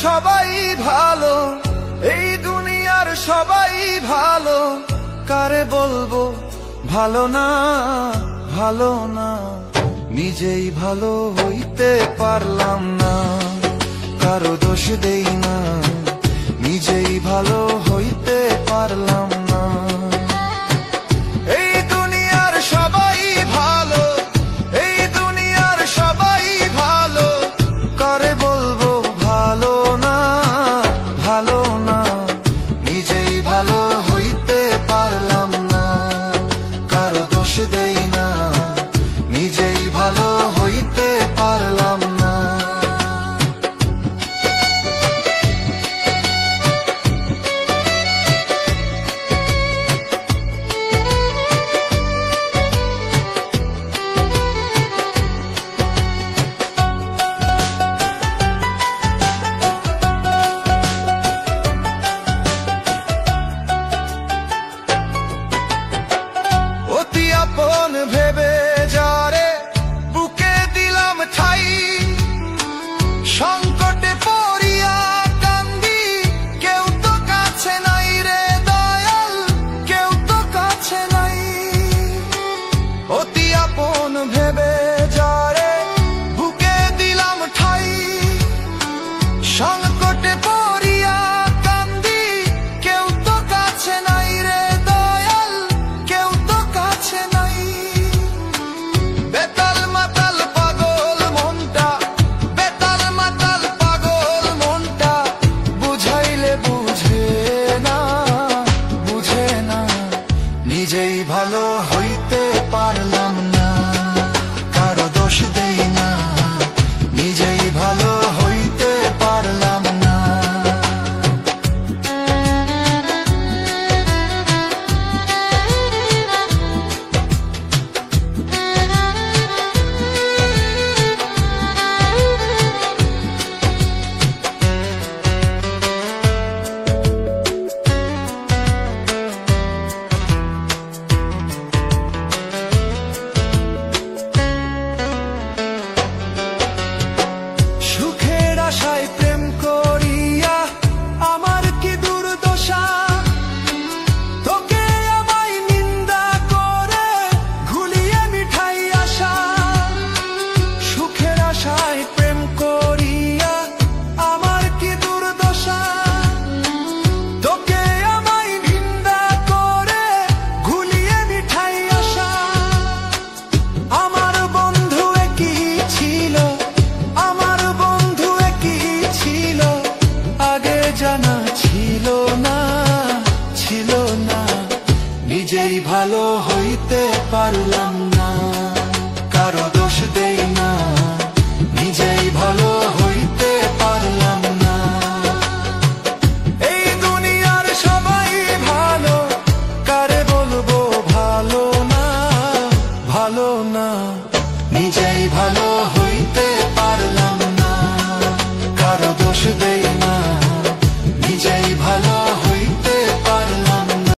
সবাই ভালো, এই দুনিয়ার সবাই ভালো, কারে বলবো ভালো না, ভালো না। নিজেই ভালো হইতে পারলাম না, কারো দোষ দেই না, নিজেই ভালো হইতে পারলাম না। এই দুনিয়ার সবাই ভালো, এই দুনিয়ার সবাই ভালো, কারে বলবো ভালো না, ভালো না। নিজেই ভালো হইতে পারলাম না, কারো দোষ দেই না, নিজেই ভালো হইতে পারলাম না। অতি আপন ভেবে যারে বুকে দিলাম ঠাই, সংকটে পড়িয়া কান্দি, কেউ তো কাছে নাই রে দয়াল, কেউ তো কাছে নাই। অতি আপন ভেবে যারে বুকে দিলাম ঠাই, সংকটে পড়িয়া কান্দি, কেউ তো কাছে নাই রে দয়াল, কেউ তো কাছে নাই। বেতাল মাতাল পাগল মনটা, বেতাল মাতাল পাগল মনটা, বুঝাইলে বুঝে না, বুঝে না। নিজেই ভালো হইতে পারলাম না, কারো দোষ দেই না, নিজেই ভালো হইতে পারলাম না। সুখের আশায় প্রেম করিয়া আমার কি দুর্দশা, তোকে আমায় নিন্দা করে ঘুলিয়ে মিঠাই আশা। সুখের আশায় প্রেম করিয়া আমার কি দুর্দশা, তোকে আমায় নিন্দা করে ঘুলিয়ে মিঠাই আশা। আমার বন্ধু একই ছিল, আমার বন্ধু একই ছিল, আগে জানা ছিল না, ছিল না। নিজেই ভালো হইতে পারলাম না, কারো দোষ দেই না, নিজেই ভালো হইতে পারলাম না। এই দুনিয়ার সবাই ভালো, কারে বলবো ভালো না, ভালো না। নিজেই ভালো